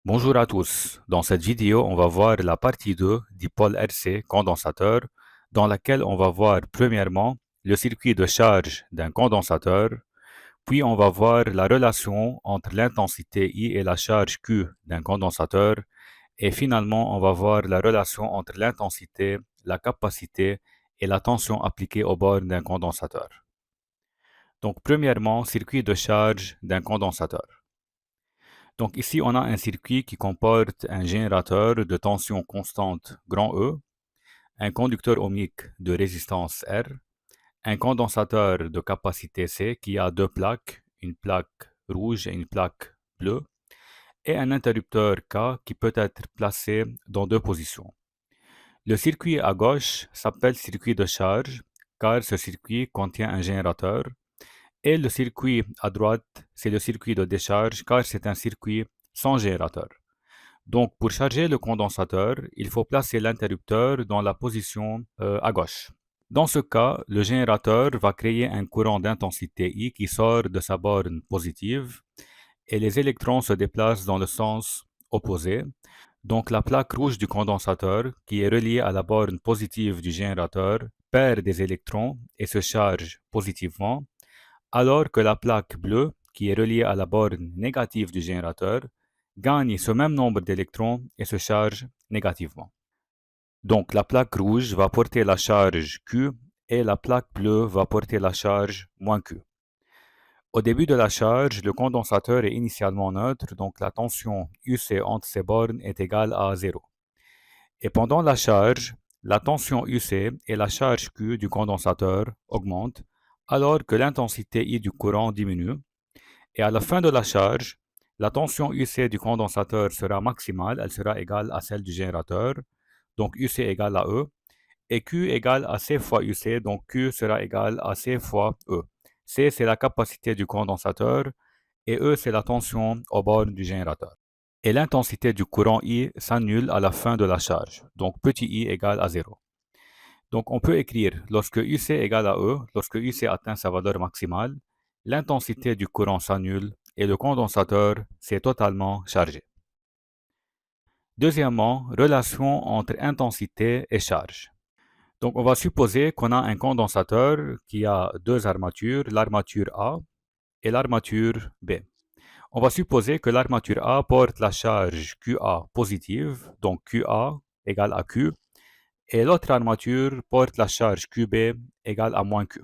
Bonjour à tous. Dans cette vidéo, on va voir la partie 2 du pôle RC condensateur, dans laquelle on va voir premièrement le circuit de charge d'un condensateur, puis on va voir la relation entre l'intensité I et la charge Q d'un condensateur, et finalement on va voir la relation entre l'intensité, la capacité et la tension appliquée aux bornes d'un condensateur. Donc premièrement, circuit de charge d'un condensateur. Donc ici, on a un circuit qui comporte un générateur de tension constante grand E, un conducteur ohmique de résistance R, un condensateur de capacité C qui a deux plaques, une plaque rouge et une plaque bleue, et un interrupteur K qui peut être placé dans deux positions. Le circuit à gauche s'appelle circuit de charge car ce circuit contient un générateur, et le circuit à droite, c'est le circuit de décharge car c'est un circuit sans générateur. Donc, pour charger le condensateur, il faut placer l'interrupteur dans la position à gauche. Dans ce cas, le générateur va créer un courant d'intensité I qui sort de sa borne positive et les électrons se déplacent dans le sens opposé. Donc, la plaque rouge du condensateur, qui est reliée à la borne positive du générateur, perd des électrons et se charge positivement, alors que la plaque bleue, qui est reliée à la borne négative du générateur, gagne ce même nombre d'électrons et se charge négativement. Donc la plaque rouge va porter la charge Q et la plaque bleue va porter la charge moins Q. Au début de la charge, le condensateur est initialement neutre, donc la tension UC entre ces bornes est égale à 0. Et pendant la charge, la tension UC et la charge Q du condensateur augmentent, alors que l'intensité I du courant diminue. Et à la fin de la charge, la tension UC du condensateur sera maximale, elle sera égale à celle du générateur, donc UC égale à E, et Q égale à C fois UC, donc Q sera égal à C fois E. C, c'est la capacité du condensateur, et E, c'est la tension aux bornes du générateur. Et l'intensité du courant I s'annule à la fin de la charge, donc petit i égale à 0. Donc on peut écrire, lorsque UC égale à E, lorsque UC atteint sa valeur maximale, l'intensité du courant s'annule et le condensateur s'est totalement chargé. Deuxièmement, relation entre intensité et charge. Donc on va supposer qu'on a un condensateur qui a deux armatures, l'armature A et l'armature B. On va supposer que l'armature A porte la charge QA positive, donc QA égale à Q, et l'autre armature porte la charge QB égale à moins Q.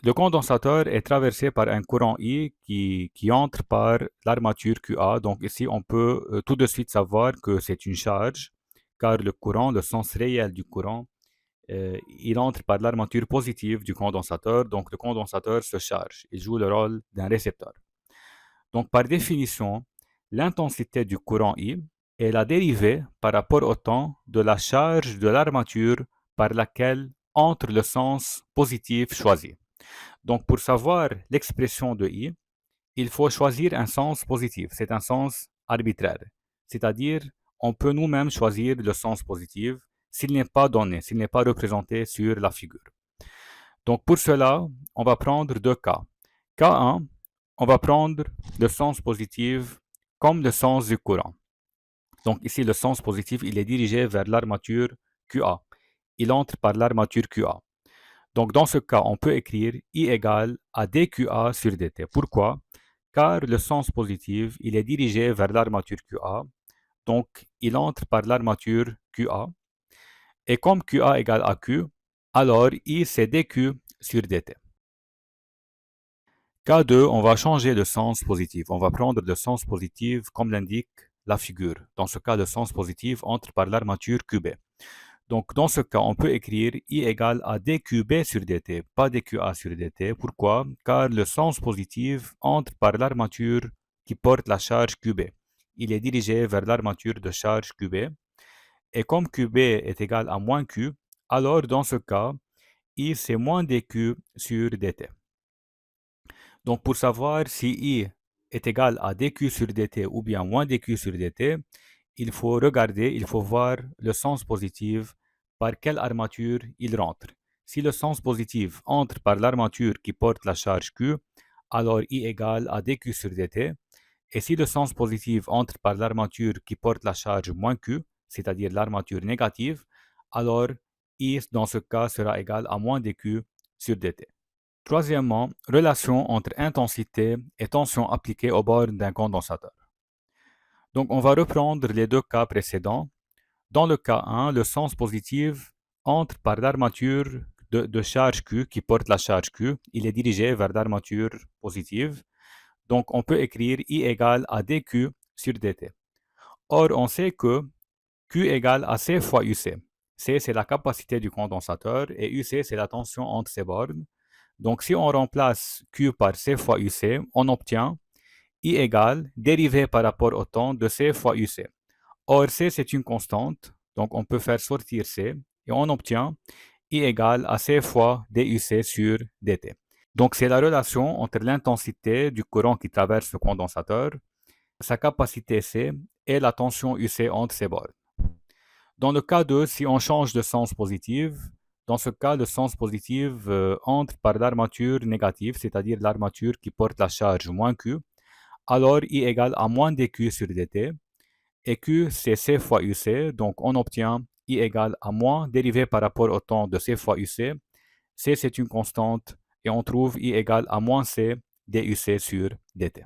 Le condensateur est traversé par un courant I qui entre par l'armature QA. Donc ici, on peut tout de suite savoir que c'est une charge, car le courant, le sens réel du courant, il entre par l'armature positive du condensateur. Donc le condensateur se charge. Il joue le rôle d'un récepteur. Donc par définition, l'intensité du courant I est la dérivée par rapport au temps de la charge de l'armature par laquelle entre le sens positif choisi. Donc, pour savoir l'expression de I, il faut choisir un sens positif. C'est un sens arbitraire. C'est-à-dire, on peut nous-mêmes choisir le sens positif s'il n'est pas donné, s'il n'est pas représenté sur la figure. Donc, pour cela, on va prendre deux cas. Cas 1, on va prendre le sens positif comme le sens du courant. Donc, ici, le sens positif, il est dirigé vers l'armature QA. Il entre par l'armature QA. Donc, dans ce cas, on peut écrire I égale à dQA sur dt. Pourquoi? Car le sens positif, il est dirigé vers l'armature QA. Donc, il entre par l'armature QA. Et comme QA égale à Q, alors I c'est dQ sur dt. Cas 2, on va changer le sens positif. On va prendre le sens positif comme l'indique la figure. Dans ce cas, le sens positif entre par l'armature QB. Donc, dans ce cas, on peut écrire I égale à dQB sur dt, pas dQA sur dt. Pourquoi? Car le sens positif entre par l'armature qui porte la charge QB. Il est dirigé vers l'armature de charge QB. Et comme QB est égal à moins Q, alors dans ce cas, I c'est moins dQ sur dt. Donc, pour savoir si I est égal à dQ sur dt ou bien moins dQ sur dt, il faut regarder, il faut voir le sens positif par quelle armature il rentre. Si le sens positif entre par l'armature qui porte la charge Q, alors I égale à dQ sur dt. Et si le sens positif entre par l'armature qui porte la charge moins Q, c'est-à-dire l'armature négative, alors I dans ce cas sera égal à moins dQ sur dt. Troisièmement, relation entre intensité et tension appliquée aux bornes d'un condensateur. Donc on va reprendre les deux cas précédents. Dans le cas 1, le sens positif entre par l'armature de charge Q qui porte la charge Q. Il est dirigé vers l'armature positive. Donc on peut écrire I égale à dQ sur dt. Or, on sait que Q égale à C fois UC. C, c'est la capacité du condensateur et UC, c'est la tension entre ces bornes. Donc, si on remplace Q par C fois UC, on obtient I égale dérivée par rapport au temps de C fois UC. Or, C, c'est une constante, donc on peut faire sortir C et on obtient I égale à C fois DUC sur dt. Donc, c'est la relation entre l'intensité du courant qui traverse le condensateur, sa capacité C et la tension UC entre ces bornes. Dans le cas 2, si on change de sens positif, dans ce cas, le sens positif entre par l'armature négative, c'est-à-dire l'armature qui porte la charge moins Q, alors I égale à moins dQ sur dt, et Q c'est C fois UC, donc on obtient I égale à moins dérivé par rapport au temps de C fois UC. C c'est une constante, et on trouve I égale à moins C duc sur dt.